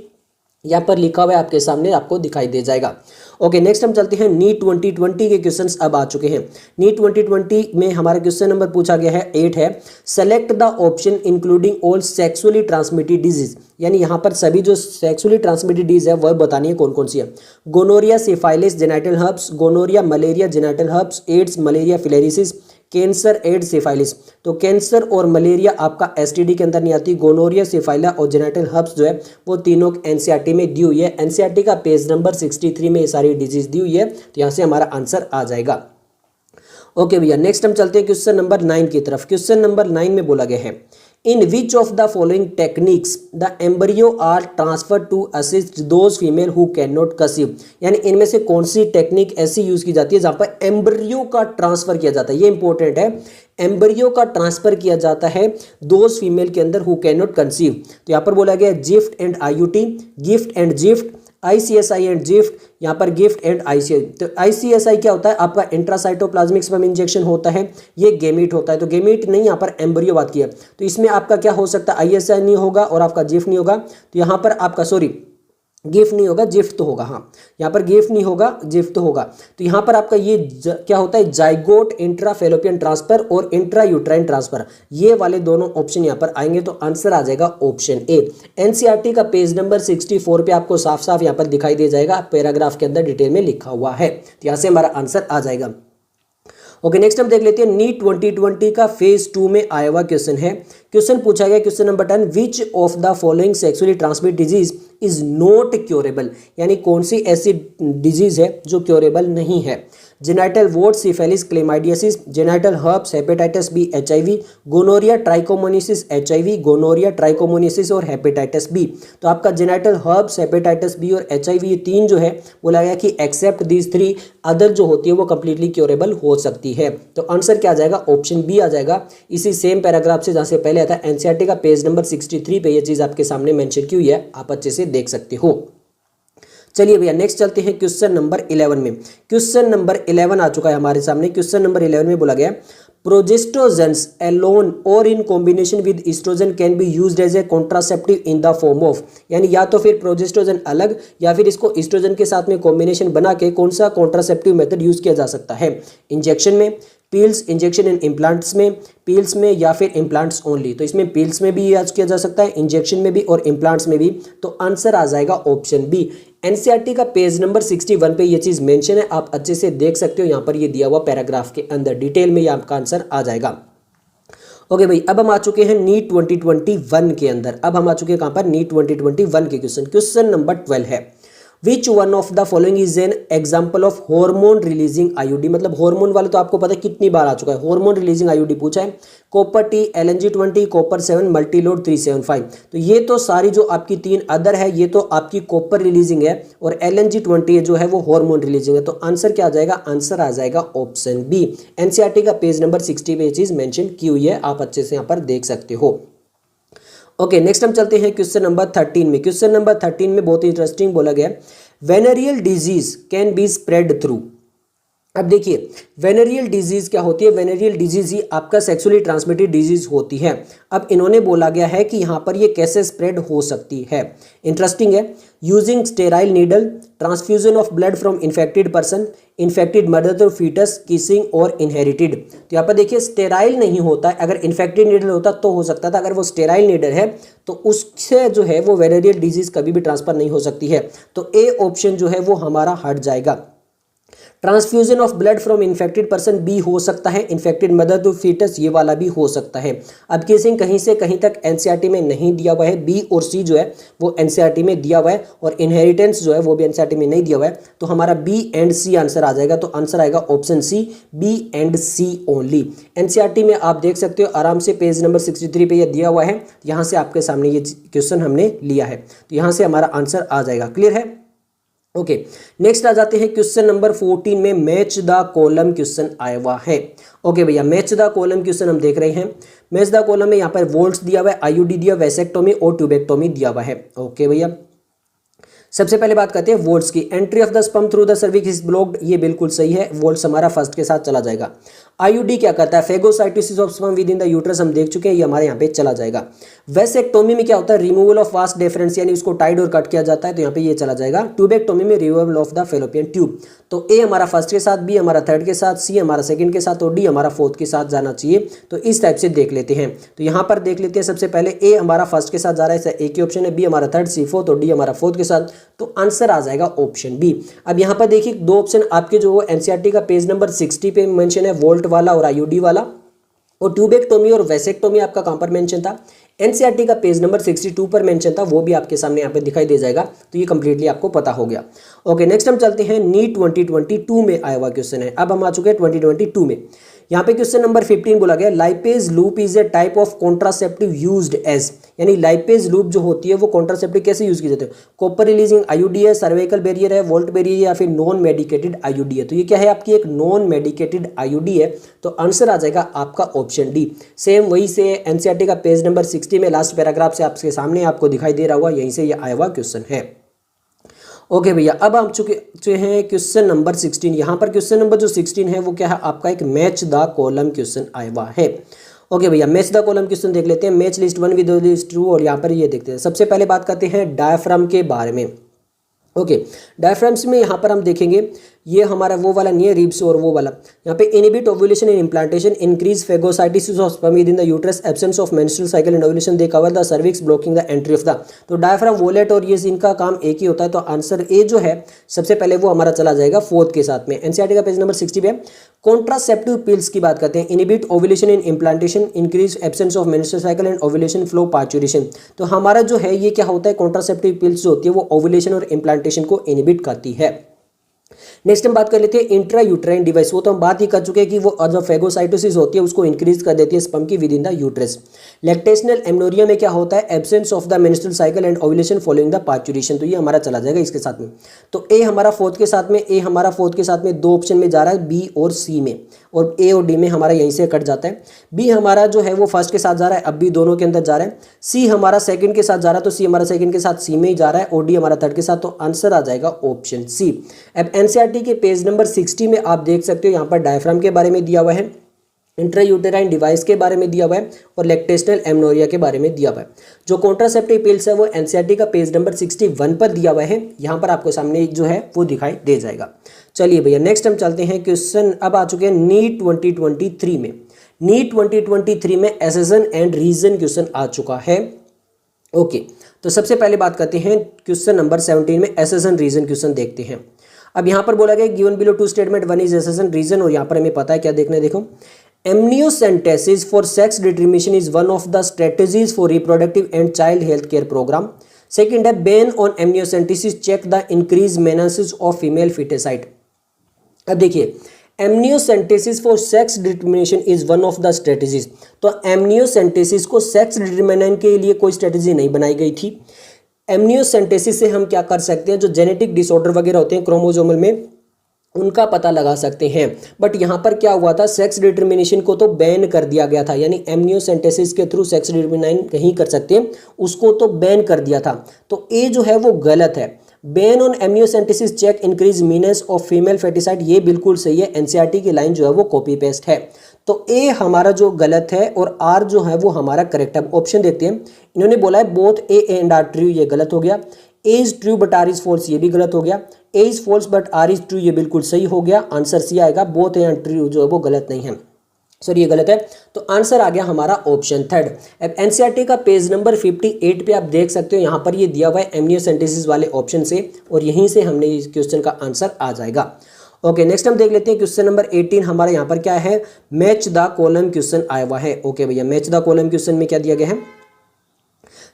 यहाँ पर लिखा हुआ है आपके सामने, आपको दिखाई दे जाएगा। ओके, नेक्स्ट हम चलते हैं नीट 2020 के क्वेश्चंस अब आ चुके हैं। नीट 2020 में हमारा क्वेश्चन नंबर पूछा गया है 8 है, select the option including all sexually transmitted disease. यानी यहाँ पर सभी जो सेक्सुअली ट्रांसमिटेड डिजीज है वह बतानी है कौन कौन सी है। Gonorrhoea, syphilis, genital herpes, gonorrhoea, malaria, genital herpes, AIDS, malaria, filariasis, cancer, AIDS, syphilis. तो कैंसर और मलेरिया आपका एसटीडी के अंदर नहीं आती। गोनोरिया, सिफाइला और जेनिटल हर्प्स जो है वो तीनों एनसीईआरटी में दी हुई है। एनसीईआरटी का पेज नंबर 63 में ये सारी डिजीज दी हुई है, तो यहाँ से हमारा आंसर आ जाएगा। ओके भैया, नेक्स्ट हम चलते हैं क्वेश्चन नंबर 9 की तरफ। क्वेश्चन नंबर 9 में बोला गया है, in which of the following techniques the embryo are transfer to assist those female who can not conceive. यानी इनमें से कौन सी टेक्निक ऐसी यूज की जाती है जहां पर एम्ब्रियो का ट्रांसफर किया जाता है। ये इंपॉर्टेंट है, एम्ब्रियो का ट्रांसफर किया जाता है दोज फीमेल के अंदर हु कैन नॉट कंसीव। तो यहाँ पर बोला गया gift and IUT, gift and gift, ICSI and gift, यहाँ पर गिफ्ट एंड आईसीएस। तो आईसीएसआई क्या होता है, आपका इंट्रासाइटोप्लाज्मिक स्पर्म इंजेक्शन होता है, ये गेमीट होता है। तो गेमीट नहीं, यहाँ पर एम्ब्रियो बात किया। तो इसमें आपका क्या हो सकता है, आईएसआई नहीं होगा और आपका जिफ्ट नहीं होगा। तो यहाँ पर आपका गिफ्ट नहीं होगा, जिफ्ट तो होगा। हाँ, यहाँ पर गिफ्ट नहीं होगा, जिफ्ट तो होगा। तो यहाँ पर आपका ये क्या होता है, जाइगोट इंट्राफेलोपियन ट्रांसफर और इंट्रा यूट्राइन ट्रांसफर, ये वाले दोनों ऑप्शन यहाँ पर आएंगे। तो आंसर आ जाएगा ऑप्शन ए। एनसीईआरटी का पेज नंबर 64 पे आपको साफ साफ यहाँ पर दिखाई दे जाएगा, पैराग्राफ के अंदर डिटेल में लिखा हुआ है। तो यहाँ से हमारा आंसर आ जाएगा। ओके, नेक्स्ट हम देख लेते हैं नीट 2020 का फेज 2 में आया हुआ क्वेश्चन है। क्वेश्चन पूछा गया question number 10, which of the following sexually transmitted disease is not curable. यानी कौन सी ऐसी डिजीज है जो क्योरेबल नहीं है। Genital wart, syphilis, chlamydiasis, genital herpes, hepatitis B, HIV, gonorrhoea, trichomoniasis, HIV, gonorrhoea, trichomoniasis और हेपेटाइटिस बी। तो आपका जेनिटल हर्प्स, हेपेटाइटिस बी और एचआईवी, ये तीन जो है बोला गया कि एक्सेप्ट दीज 3 अदर जो होती है वो कंप्लीटली क्योरेबल हो सकती है। तो आंसर क्या आ जाएगा, ऑप्शन बी आ जाएगा। इसी सेम पैराग्राफ से जहाँ से पहले आता है, एनसीईआरटी का पेज नंबर 63 पे ये चीज़ आपके सामने मेंशन की हुई है, आप अच्छे से देख सकते हो। चलिए भैया, नेक्स्ट चलते हैं क्वेश्चन नंबर 11 में। क्वेश्चन नंबर 11 आ चुका है हमारे सामने। क्वेश्चन नंबर 11 में बोला गया, प्रोजेस्टेरोन्स एलोन और in combination with oestrogen can be used as a contraceptive in the form of. यानी या तो फिर प्रोजेस्टेरोन अलग या फिर इसको एस्ट्रोजन के साथ में कॉम्बिनेशन बना के कौन सा कॉन्ट्रासेप्टिव मेथड यूज किया जा सकता है। इंजेक्शन में, पील्स, इंजेक्शन इन इम्प्लांट्स में, पील्स में या फिर इम्प्लांट्स ओनली। तो इसमें पील्स में भी यूज किया जा सकता है, इंजेक्शन में भी और इम्प्लांट्स में भी। तो आंसर आ जाएगा ऑप्शन बी। एनसीईआरटी का पेज नंबर 61 पे ये चीज़ मेंशन है, आप अच्छे से देख सकते हो। यहाँ पर ये दिया हुआ पैराग्राफ के अंदर डिटेल में ये आपका आंसर आ जाएगा। ओके भाई, अब हम आ चुके हैं नीट 2021 के अंदर। अब हम आ चुके हैं कहाँ पर, नीट 2021 के क्वेश्चन। क्वेश्चन नंबर 12 है, which one of the following is an example of hormone releasing IUD. मतलब हार्मोन वाले तो आपको पता है कितनी बार आ चुका है, हार्मोन रिलीजिंग आईयूडी पूछा है। Copper T, LNG20, copper 7, Multiload 375। तो ये तो सारी जो आपकी 3 अदर है, ये तो आपकी कॉपर रिलीजिंग है और LNG20 जो है वो हार्मोन रिलीजिंग है। तो आंसर क्या आ जाएगा, आंसर आ जाएगा ऑप्शन बी। एनसीईआरटी का पेज नंबर 60 पे ये चीज मेंशन की हुई है, आप अच्छे से यहाँ पर देख सकते हो। ओके, नेक्स्ट हम चलते हैं क्वेश्चन नंबर 13 में। क्वेश्चन नंबर 13 में बहुत इंटरेस्टिंग बोला गया, venereal disease can be spread through. अब देखिए, वेनेरियल डिजीज क्या होती है, वेनेरियल डिजीज ही आपका सेक्सुअली ट्रांसमिटेड डिजीज होती है। अब इन्होंने बोला गया है कि यहाँ पर ये कैसे स्प्रेड हो सकती है। इंटरेस्टिंग है, using sterile needle, transfusion of blood from infected person, infected mother to foetus, kissing और इनहेरिटेड। तो यहाँ पर देखिए स्टेराइल नहीं होता है, अगर इन्फेक्टेड नीडल होता तो हो सकता था, अगर वो स्टेराइल नीडल है तो उससे जो है वो वेनेरियल डिजीज कभी भी ट्रांसफर नहीं हो सकती है। तो ए ऑप्शन जो है वो हमारा हट जाएगा। Transfusion of blood from infected person b हो सकता है, इन्फेक्टेड मदर टू फीटस ये वाला भी हो सकता है। अब किसिंग कहीं से कहीं तक एनसीईआरटी में नहीं दिया हुआ है, बी और सी जो है वो एनसीईआरटी में दिया हुआ है और इनहेरिटेंस जो है वो भी एनसीईआरटी में नहीं दिया हुआ है। तो हमारा बी एंड सी आंसर आ जाएगा। तो आंसर आएगा option c, b and c only. NCERT में आप देख सकते हो आराम से पेज नंबर 63 पे ये दिया हुआ है, यहाँ से आपके सामने ये क्वेश्चन हमने लिया है, तो यहाँ से हमारा आंसर आ जाएगा। क्लियर है। ओके, नेक्स्ट आ जाते हैं क्वेश्चन नंबर 14 में मैच द कॉलम क्वेश्चन आया हुआ है। ओके भैया, मैच द कॉलम क्वेश्चन हम देख रहे हैं। मैच द कॉलम में यहाँ पर वोल्ट्स दिया हुआ है, आईयूडी दिया, वैसेक्टोमी और ट्यूबेक्टोमी दिया हुआ है। ओके भैया, सबसे पहले बात करते हैं वोल्ट्स की। Entry of the sperm through the cervix is blocked, ये बिल्कुल सही है, वोल्ट्स हमारा फर्स्ट के साथ चला जाएगा। आईयूडी क्या करता है, phagocytosis of sperm with in the uterus, हम देख चुके हैं, ये हमारे यहाँ पे चला जाएगा। वैसेक्टोमी में क्या होता है, रिमूवल ऑफ वास्ट डिफरेंस, यानी उसको टाइड और कट किया जाता है, तो यहाँ पे ये चला जाएगा। ट्यूबेक्टोमी में removal of the fallopian tube. तो ए हमारा फर्स्ट के साथ, बी हमारा थर्ड के साथ, सी हमारा सेकंड के साथ और डी हमारा फोर्थ के साथ जाना चाहिए। तो इस टाइप से देख लेते हैं। तो यहाँ पर देख लेते हैं, सबसे पहले ए हमारा फर्स्ट के साथ जा रहा है, ए की ऑप्शन है, बी हमारा थर्ड, सी फोर्थ और डी हमारा फोर्थ के साथ, तो आंसर आ जाएगा ऑप्शन बी। अब यहाँ पर देखिए दो ऑप्शन आपके जो एनसीईआरटी का पेज नंबर 60 पे मेंशन है, वोल्ट वाला और आईयूडी वाला, और ट्यूबेक्टोमी और वैसेक्टोमी आपका कहां पर मेंशन था, एनसीईआरटी का पेज नंबर 62 पर मेंशन था, वो भी आपके सामने यहाँ पे दिखाई दे जाएगा। तो ये कंप्लीटली आपको पता हो गया। ओके, नेक्स्ट हम चलते हैं, नीट 2022 में आया हुआ क्वेश्चन है। अब हम आ चुके हैं 2022 में। यहाँ पे क्वेश्चन नंबर 15 बोला गया, Lippes loop is a type of contraceptive used as, यानी लाइपेज लूप जो होती है वो कॉन्ट्रासेप्टिव कैसे यूज की जाती है, कॉपर रिलीजिंग आईयूडी है, सर्वाइकल बैरियर है, वोल्ट बैरियर या फिर नॉन मेडिकेटेड आईयूडी है। तो ये क्या है, आपकी एक नॉन मेडिकेटेड आईयूडी है। तो आंसर आ जाएगा आपका ऑप्शन डी। सेम वही से एनसीईआरटी का पेज नंबर 60 में लास्ट पैराग्राफ से आपके सामने आपको दिखाई दे रहा हुआ, यहीं से ये आया हुआ क्वेश्चन है। ओके भैया, अब हम चुके हैं क्वेश्चन नंबर 16। यहाँ पर क्वेश्चन नंबर जो 16 है वो क्या है, आपका एक मैच द कॉलम क्वेश्चन आया हुआ है। ओके भैया, मैच द कॉलम क्वेश्चन देख लेते हैं। मैच लिस्ट 1 विद लिस्ट 2, और यहाँ पर ये देखते हैं। सबसे पहले बात करते हैं डायफ्राम के बारे में। ओके, डायफ्राम्स में यहाँ पर हम देखेंगे, ये हमारा वो वाला नहीं है रिब्स और वो वाला। यहाँ पे inhibit ovulation in implantation, increase phagocytosis of sperm with in the uterus, absence of menstrual cycle and ovulation, they cover the cervix, blocking the entry of the. तो डायफ्राम, वोलेट और ये इनका काम एक ही होता है। तो आंसर ए जो है सबसे पहले वो हमारा चला जाएगा फोर्थ के साथ में। एनसीईआरटी का पेज नंबर 60 पे कॉन्ट्रासेप्टिव पिल्स की बात करते हैं। Inhibit ovulation in implantation, increase absence of menstrual cycle and ovulation, flow, parturition. तो हमारा जो है ये क्या होता है, कॉन्ट्रासेप्टिव पिल्स जो होती है वो ओव्यूलेशन और इम्प्लांटेशन को इनहिबिट करती है। नेक्स्ट हम बात कर लेते हैं इंट्रा यूट्राइन डिवाइस। वो तो हम बात ही कर चुके हैं कि वो जो फेगोसाइटोसिस होती है उसको इंक्रीज कर देती है स्पर्म की with in the uterus. Lactational amenorrhoea में क्या होता है, absence of the menstrual cycle and ovulation following the parturition. तो ये हमारा चला जाएगा इसके साथ में। तो ए हमारा फोर्थ के साथ में, ए हमारा फोर्थ के साथ में दो ऑप्शन में जा रहा है, बी और सी में, और ए और डी में हमारा यहीं से कट जाता है। बी हमारा जो है वो फर्स्ट के साथ जा रहा है, अब भी दोनों के अंदर जा रहा है। सी हमारा सेकंड के साथ जा रहा है, तो सी हमारा सेकंड के साथ सी में ही जा रहा है, और डी हमारा थर्ड के साथ। तो आंसर आ जाएगा ऑप्शन सी। अब एनसीईआरटी के पेज नंबर 60 में आप देख सकते हो, यहाँ पर डायफ्राम के बारे में दिया हुआ है, इंट्रायूटेराइन डिवाइस के बारे में दिया हुआ है, और लैक्टेशनल एमनोरिया के बारे में दिया हुआ है। जो कॉन्ट्रासेप्टिव पिल्स है वो एनसीईआरटी का पेज नंबर 61 पर दिया हुआ है। यहाँ पर आपको सामने जो है वो दिखाई दे जाएगा। चलिए भैया, नेक्स्ट हम चलते हैं क्वेश्चन, अब आ चुके हैं नीट 2023 में। नीट 2023 में एसेशन एंड रीजन क्वेश्चन आ चुका है। ओके, तो सबसे पहले बात करते हैं क्वेश्चन नंबर 17 में एसेशन रीजन क्वेश्चन देखते हैं। अब यहाँ पर बोला गया given below two statement, one is assertion reason, और यहाँ पर हमें पता है क्या देखना है, देखो, amniocentesis for sex determination is one of the strategies for reproductive and child health care programme. Second है ban on amniocentesis, check the increase menace of female foeticide. अब देखिए, amniocentesis for sex determination is one of the strategies. तो amniocentesis को sex determinant के लिए कोई strategy नहीं बनाई गई थी। एमनियोसेंटेसिस से हम क्या कर सकते हैं, जो जेनेटिक डिसऑर्डर वगैरह होते हैं क्रोमोसोमल में, उनका पता लगा सकते हैं। बट यहाँ पर क्या हुआ था, सेक्स डिटर्मिनेशन को तो बैन कर दिया गया था, यानी एमनियोसेंटेसिस के थ्रू सेक्स डिटर्मिनेशन नहीं कर सकते, उसको तो बैन कर दिया था। तो ए जो है वो गलत है। Ban on amniocentesis check increase menace of female foeticide, ये बिल्कुल सही है। एनसीईआरटी की लाइन जो है वो कॉपी पेस्ट है। तो ए हमारा जो गलत है और आर जो है वो हमारा करेक्ट है। ऑप्शन देखते हैं, इन्होंने बोला है both A and R true, ये गलत हो गया। A is true but R is false, ये भी गलत हो गया। A is false but R is true, ये बिल्कुल सही हो गया। आंसर सी आएगा, बोथ ए एंड ट्रू जो है वो गलत नहीं है, सॉरी ये गलत है। तो आंसर आ गया हमारा ऑप्शन थर्ड। अब एनसीईआरटी का पेज नंबर 58 पे आप देख सकते हो, यहाँ पर ये दिया हुआ है एमनियोसेंटेसिस वाले ऑप्शन से, और यहीं से हमने इस क्वेश्चन का आंसर आ जाएगा। ओके, नेक्स्ट हम देख लेते हैं क्वेश्चन नंबर 18 हमारा यहाँ पर क्या है, मैच द कॉलम क्वेश्चन आया हुआ है। ओके भैया, मैच द कॉलम क्वेश्चन में क्या दिया गया है,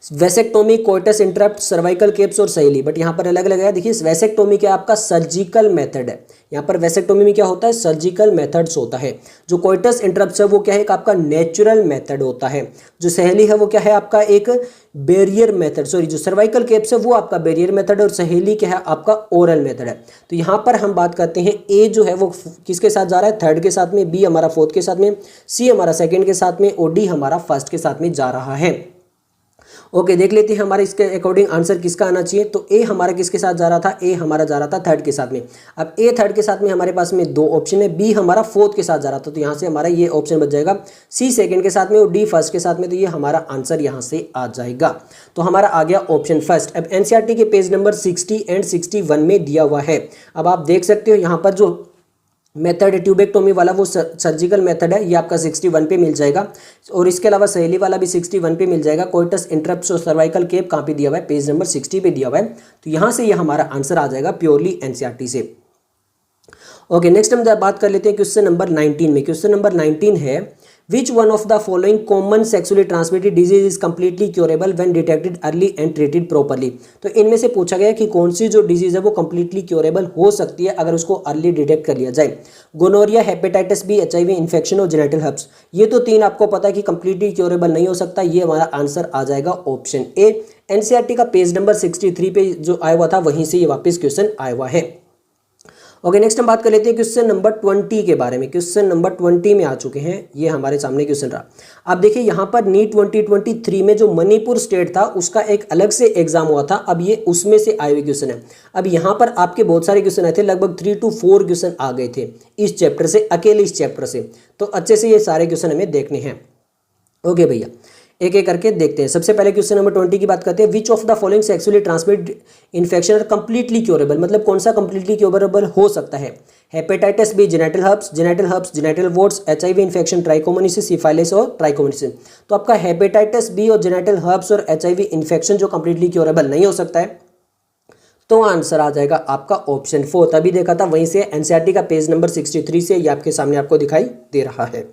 vasectomy, coitus interrupt, cervical keeps और सहेली, बट यहाँ पर अलग अलग है। देखिए वेसेक्टोमी क्या आपका सर्जिकल मेथड है, यहाँ पर वेसेक्टोमी में क्या होता है, सर्जिकल मेथड्स होता है। जो कोइटस इंटरप्ट है वो क्या है, एक आपका नेचुरल मेथड होता है। जो सहेली है वो क्या है आपका एक बैरियर मेथड, सॉरी जो सर्वाइकल केप्स है वो आपका बैरियर मेथड, और सहेली क्या है आपका ओरल मेथड है। तो यहाँ पर हम बात करते हैं ए जो है वो किसके साथ जा रहा है, थर्ड के साथ में, बी हमारा फोर्थ के साथ में, सी हमारा सेकंड के साथ में, और डी हमारा फर्स्ट के साथ में जा रहा है। ओके, देख लेते हैं हमारे इसके अकॉर्डिंग आंसर किसका आना चाहिए। तो ए हमारा किसके साथ जा रहा था, ए हमारा जा रहा था थर्ड के साथ में। अब ए थर्ड के साथ में हमारे पास में दो ऑप्शन है, बी हमारा फोर्थ के साथ जा रहा था, तो यहाँ से हमारा ये ऑप्शन बच जाएगा, सी सेकंड के साथ में और डी फर्स्ट के साथ में, तो ये हमारा आंसर यहाँ से आ जाएगा। तो हमारा आ गया ऑप्शन फर्स्ट। अब एनसीईआरटी के पेज नंबर 60 एंड 61 में दिया हुआ है। अब आप देख सकते हो यहाँ पर जो मेथड ट्यूबेक्टोमी वाला वो सर्जिकल मेथड है, ये आपका 61 पे मिल जाएगा, और इसके अलावा सहेली वाला भी 61 पे मिल जाएगा। कोइटस इंटरप्ट और सर्वाइकल केप कहाँ पे दिया हुआ है, पेज नंबर 60 पे दिया हुआ है। तो यहाँ से ये हमारा आंसर आ जाएगा प्योरली एनसीईआरटी से। ओके, नेक्स्ट हम बात कर लेते हैं क्वेश्चन नंबर 19 में। क्वेश्चन नंबर 19 है, which one of the following common sexually transmitted disease is completely curable when detected early and treated properly. तो इनमें से पूछा गया कि कौन सी जो डिजीज है वो कंप्लीटली क्योरेबल हो सकती है अगर उसको अर्ली डिटेक्ट कर लिया जाए। Gonorrhoea, hepatitis b, HIV infection और जेनिटल हर्प्स। ये तो तीन आपको पता है कि कंप्लीटली क्योरेबल नहीं हो सकता, ये हमारा आंसर आ जाएगा ऑप्शन ए। एनसीईआरटी का पेज नंबर 63 पे जो आया हुआ था वहीं से ये वापस क्वेश्चन आया हुआ है। ओके, नेक्स्ट हम बात कर लेते हैं क्वेश्चन नंबर 20 के बारे में। क्वेश्चन नंबर 20 में आ चुके हैं, ये हमारे सामने क्वेश्चन रहा। अब देखिए यहाँ पर नीट 2023 में जो मणिपुर स्टेट था उसका एक अलग से एग्जाम हुआ था, अब ये उसमें से आए हुए क्वेश्चन है। अब यहाँ पर आपके बहुत सारे क्वेश्चन आए थे, लगभग 3 to 4 क्वेश्चन आ गए थे इस चैप्टर से, अकेले इस चैप्टर से। तो अच्छे से ये सारे क्वेश्चन हमें देखने हैं। ओके भैया, एक एक करके देखते हैं। सबसे पहले क्वेश्चन नंबर 20 की बात करते हैं, which of the following sexually transmitted infection are completely curable, मतलब कौन सा कंप्लीटली क्योरेबल हो सकता है। Hepatitis B, genital herpes, genital warts, HIV infection, trichomoniasis, syphilis और ट्राइकोमोनिसिस। तो आपका हेपेटाइटिस बी और जेनिटल हर्प्स और HIV इन्फेक्शन जो कंप्लीटली क्योरेबल नहीं हो सकता है, तो आंसर आ जाएगा आपका ऑप्शन 4। तभी देखा था वहीं से, एनसीईआरटी का पेज नंबर 63 से ये आपके सामने आपको दिखाई दे रहा है।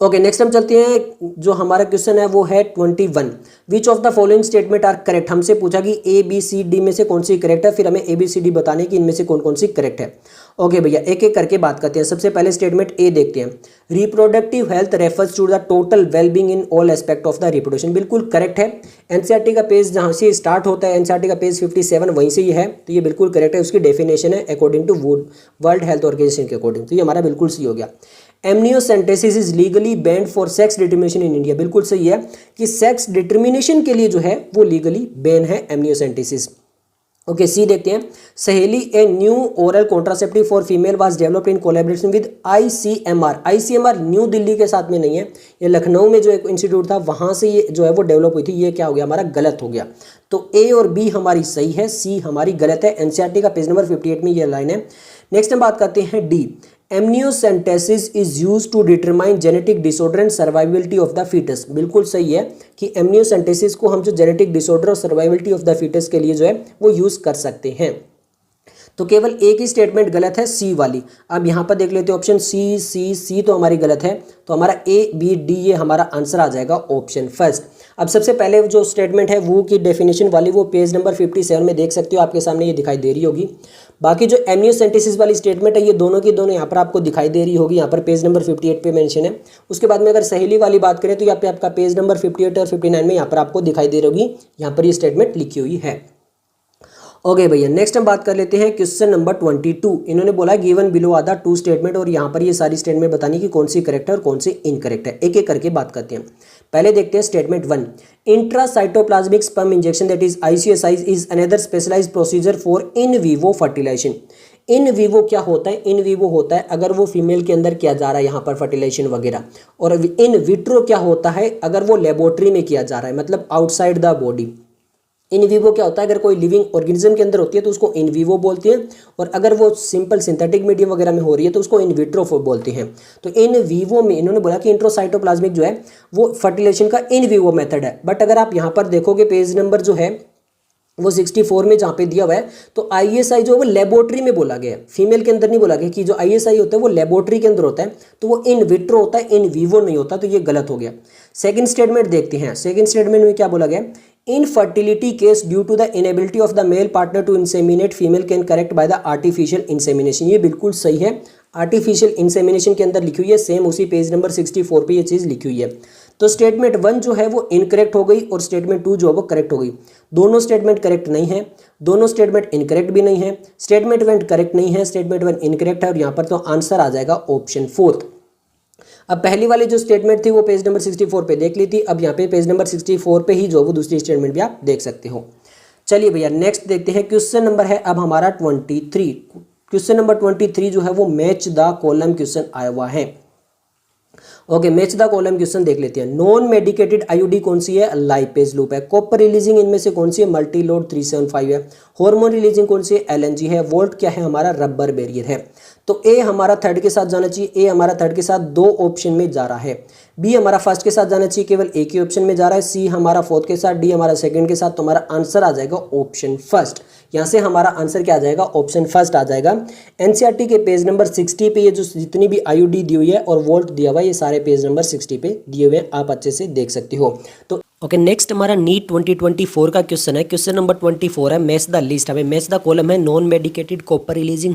ओके, नेक्स्ट हम चलते हैं, जो हमारा क्वेश्चन है वो है 21, which of the following statement are correct. हमसे पूछा कि ABCD में से कौन सी करेक्ट है, फिर हमें ABCD बताने की इनमें से कौन कौन सी करेक्ट है। ओके भैया, एक एक करके बात करते हैं। सबसे पहले स्टेटमेंट ए देखते हैं, reproductive health refers to the total wellbeing in all aspect of the reproduction. बिल्कुल करेक्ट है। एनसीईआरटी का पेज जहाँ से स्टार्ट होता है, एनसीईआरटी का पेज 57 वहीं से ये है, तो ये बिल्कुल करेक्ट है। उसकी डेफिनेशन है according to world health organization के अकॉर्डिंग, तो ये हमारा बिल्कुल सही हो गया। Amniocentesis is legally banned for sex determination in India. बिल्कुल सही है कि सेक्स डिटर्मिनेशन के लिए जो है वो लीगली बैन है एमनियोसेंटेसिस। ओके, सी देखते हैं, सहेली a new oral contraceptive for female was developed in collaboration with ICMR। ICMR new Delhi के साथ में नहीं है, ये लखनऊ में जो एक इंस्टीट्यूट था वहां से ये जो है वो डेवलप हुई थी। ये क्या हो गया हमारा, गलत हो गया। तो ए और बी हमारी सही है, सी हमारी गलत है। एनसीईआरटी का पेज नंबर 58 में ये लाइन है। नेक्स्ट हम बात करते हैं d, amniocentesis is use to determine genetic disorder and survivability of the foetus. बिल्कुल सही है कि एमनियोसेंटेसिस को हम जो जेनेटिक डिसऑर्डर और सर्वाइबिलिटी ऑफ द फीटस के लिए जो है वो यूज कर सकते हैं। तो केवल एक ही स्टेटमेंट गलत है, सी वाली। अब यहाँ पर देख लेते हैं ऑप्शन सी तो हमारी गलत है, तो हमारा ABD ये हमारा आंसर आ जाएगा ऑप्शन फर्स्ट। अब सबसे पहले जो स्टेटमेंट है वो की डेफिनेशन वाली वो पेज नंबर 57 में देख सकते हो, आपके सामने ये दिखाई दे रही होगी। बाकी जो एमनियोसेंटेसिस वाली स्टेटमेंट है ये दोनों की दोनों यहाँ पर आपको दिखाई दे रही होगी, यहाँ पर पेज नंबर 58 पे मेंशन है। उसके बाद में अगर सहेली वाली बात करें तो यहाँ पे आपका पेज नंबर 58 और 59 में यहाँ पर आपको दिखाई दे रही होगी, यहाँ पर ये स्टेटमेंट लिखी हुई है। ओके भैया, नेक्स्ट हम बात कर लेते हैं क्वेश्चन नंबर 22। इन्होंने बोला given below are the 2 statement, और यहाँ पर ये सारी स्टेटमेंट बतानी कि कौन सी करेक्ट है और कौन सी इनकरेक्ट है। एक एक करके बात करते हैं। पहले देखते हैं statement 1, intracytoplasmic sperm injection that is ICSI is another specialized procedure for in vivo fertilization. In vivo क्या होता है, इन वीवो होता है अगर वो फीमेल के अंदर किया जा रहा है यहाँ पर फर्टिलाइजेशन वगैरह, और इन विट्रो क्या होता है अगर वो लेबोरेटरी में किया जा रहा है, मतलब outside the body. In vivo क्या होता है, अगर कोई लिविंग ऑर्गेनिज्म के अंदर होती है तो उसको इन वीवो बोलते हैं, और अगर वो सिंपल सिंथेटिक मीडियम वगैरह में हो रही है तो उसको इन विट्रो बोलते हैं। तो इन वीवो में इन्होंने बोला कि इंट्रोसाइटोप्लाज्मिक जो है वो फर्टिलाइजेशन का इन वीवो मेथड है। बट अगर आप यहाँ पर देखोगे पेज नंबर जो है वो 64 में जहाँ पे दिया हुआ है, तो ISI जो है वो लेबोरेटरी में बोला गया है, फीमेल के अंदर नहीं बोला गया कि जो ISI होता है वो लेबोरेटरी के अंदर होता है, तो वो इन विट्रो होता है, इन वीवो नहीं होता, तो ये गलत हो गया। सेकंड स्टेटमेंट देखते हैं, सेकंड स्टेटमेंट में क्या बोला गया, infertility case due to the inability of the male partner to inseminate female can correct by the artificial insemination. ये बिल्कुल सही है, आर्टिफिशियल इंसेमिनेशन के अंदर लिखी हुई है, सेम उसी पेज नंबर 64 पे ये चीज़ लिखी हुई है। तो स्टेटमेंट 1 जो है वो इनकरेक्ट हो गई और स्टेटमेंट 2 जो है वो करेक्ट हो गई। दोनों स्टेटमेंट करेक्ट नहीं है, दोनों स्टेटमेंट इनकरेक्ट भी नहीं है, स्टेटमेंट 1 करेक्ट नहीं है, स्टेटमेंट 1 इनकरेक्ट है, और यहाँ पर तो आंसर आ जाएगा ऑप्शन 4। अब पहली वाली जो स्टेटमेंट थी वो पेज नंबर 64 पे देख ली थी, अब यहाँ पे पेज नंबर 64 पे ही जो वो दूसरी स्टेटमेंट भी आप देख सकते हो। चलिए भैया नेक्स्ट देखते हैं, क्वेश्चन नंबर है अब हमारा 23। क्वेश्चन नंबर 23 जो है वो मैच द कॉलम क्वेश्चन आया हुआ है। Okay, match the column question देख लेते हैं। नॉन मेडिकेटेड आईयूडी कौन सी है, लाइपेज लूप है। कॉपर रिलीजिंग इनमें से कौन सी है, मल्टी लोड 375 है। हार्मोन रिलीजिंग कौन सी है, LNG है। वोल्ट क्या है हमारा, रबर बैरियर है। तो ए हमारा थर्ड के साथ जाना चाहिए, ए हमारा थर्ड के साथ दो ऑप्शन में जा रहा है, बी हमारा फर्स्ट के साथ जाना चाहिए, केवल एक ही ऑप्शन में जा रहा है, सी हमारा फोर्थ के साथ, डी हमारा सेकंड के साथ। तो हमारा आंसर आ जाएगा ऑप्शन फर्स्ट। यहाँ से हमारा आंसर क्या आ जाएगा, ऑप्शन फर्स्ट आ जाएगा। एनसीईआरटी के पेज नंबर 60 पे ये जो जितनी भी आईयूडी दी हुई है और वोल्ट दिया हुआ है, ये सारे पेज नंबर 60 पे दिए हुए हैं, आप अच्छे से देख सकते हो। तो ओके, नेक्स्ट हमारा नीट 2024 का क्वेश्चन है। क्वेश्चन नंबर 24 है, मैच द लिस्ट। हमें मैच द कॉलम है non medicated, copper releasing,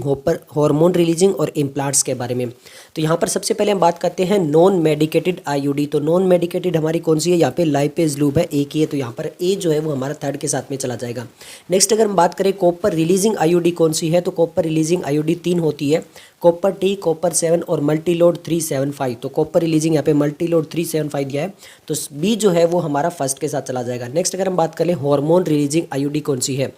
hormone releasing और इम्प्लांट्स के बारे में। तो यहाँ पर सबसे पहले हम बात करते हैं नॉन मेडिकेटेड आईयूडी। तो नॉन मेडिकेटेड हमारी कौन सी है, यहाँ पे लाइपेज लूप है, एक ही है, तो यहाँ पर ए जो है वो हमारा थर्ड के साथ में चला जाएगा। नेक्स्ट अगर हम बात करें कॉपर रिलीजिंग आईयूडी कौन सी है, तो कॉपर रिलीजिंग आईयूडी 3 होती है, कॉपर टी, कॉपर 7 और मल्टी लोड 375। तो कॉपर रिलीजिंग यहाँ पे मल्टी लोड 375 दिया है, तो बी जो है वो हमारा फर्स्ट के साथ चला जाएगा। नेक्स्ट अगर हम बात करें हार्मोन रिलीजिंग आईयूडी कौन सी है,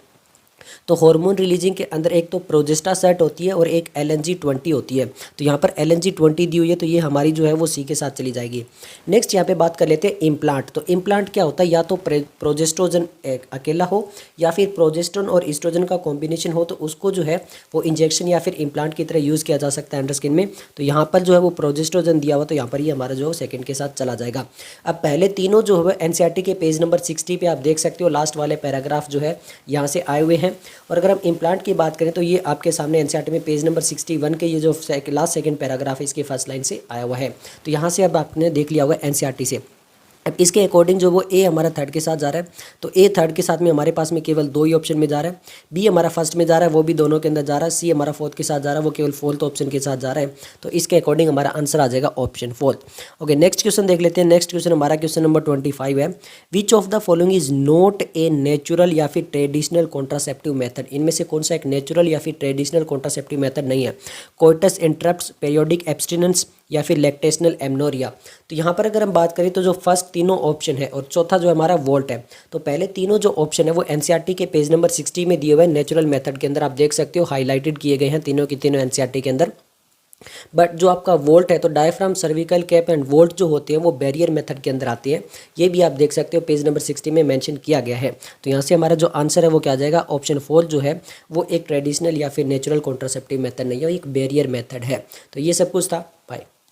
तो हार्मोन रिलीजिंग के अंदर एक तो प्रोजेस्टा सेट होती है और एक LNG 20 होती है। तो यहाँ पर LNG 20 दी हुई है, तो ये हमारी जो है वो सी के साथ चली जाएगी। नेक्स्ट यहाँ पे बात कर लेते हैं इम्प्लांट। तो इम्प्लांट क्या होता है, या तो प्रोजेस्ट्रोजन अकेला हो या फिर प्रोजेस्टेरोन और ईस्ट्रोजन का कॉम्बिनेशन हो, तो उसको जो है वो इंजेक्शन या फिर इम्प्लांट की तरह यूज़ किया जा सकता है अंडर स्किन में। तो यहाँ पर जो है वो प्रोजेस्ट्रोजन दिया हुआ, तो यहाँ पर ये हमारा जो है सेकंड के साथ चला जाएगा। अब पहले तीनों जो है एनसीईआरटी के पेज नंबर 60 पे आप देख सकते हो, लास्ट वाले पैराग्राफ जो है यहाँ से आए हुए हैं। और अगर हम इम्प्लांट की बात करें तो ये आपके सामने एनसीईआरटी में पेज नंबर 61 के ये जो लास्ट सेकंड पैराग्राफ है इसकी फर्स्ट लाइन से आया हुआ है। तो यहाँ से अब आपने देख लिया हुआ एनसीईआरटी से। अब इसके अकॉर्डिंग जो वो ए हमारा थर्ड के साथ जा रहा है, तो ए थर्ड के साथ में हमारे पास में केवल दो ही ऑप्शन में जा रहा है, बी हमारा फर्स्ट में जा रहा है, वो भी दोनों के अंदर जा रहा है, सी हमारा फोर्थ के साथ जा रहा है, वो केवल फोर्थ ऑप्शन के साथ जा रहा है। तो इसके अकॉर्डिंग हमारा आंसर आ जाएगा option fourth. Okay, next question देख लेते हैं। नेक्स्ट क्वेश्चन हमारा क्वेश्चन नंबर 25 है, which of the following is not a natural या फिर ट्रेडिशनल कॉन्ट्रासेप्टिव मेथड। इनमें से कौन सा एक नेचुरल या फिर ट्रेडिशनल कॉन्ट्रासेप्टिव मेथड नहीं है, कोइटस इंटरप्ट्स, पीरियोडिक एब्स्टिनेंस या फिर लैक्टेशनल एमनोरिया। तो यहाँ पर अगर हम बात करें तो जो फर्स्ट तीनों ऑप्शन है और चौथा जो हमारा वोल्ट है, तो पहले तीनों जो ऑप्शन है वो एनसीईआरटी के पेज नंबर 60 में दिए हुए नेचुरल मेथड के अंदर आप देख सकते हो, हाईलाइटेड किए गए हैं तीनों की तीनों एनसीईआरटी के अंदर। बट जो आपका वोल्ट है, तो diaphragm, cervical cap and volt जो होते हैं वो बैरियर मेथड के अंदर आते हैं, ये भी आप देख सकते हो पेज नंबर 60 में मेंशन किया गया है। तो यहाँ से हमारा जो आंसर है वो क्या आ जाएगा, ऑप्शन 4 जो है वो एक ट्रेडिशनल या फिर नेचुरल कॉन्ट्रासेप्टिव मेथड नहीं है, एक बैरियर मेथड है। तो ये सब कुछ था। बाय।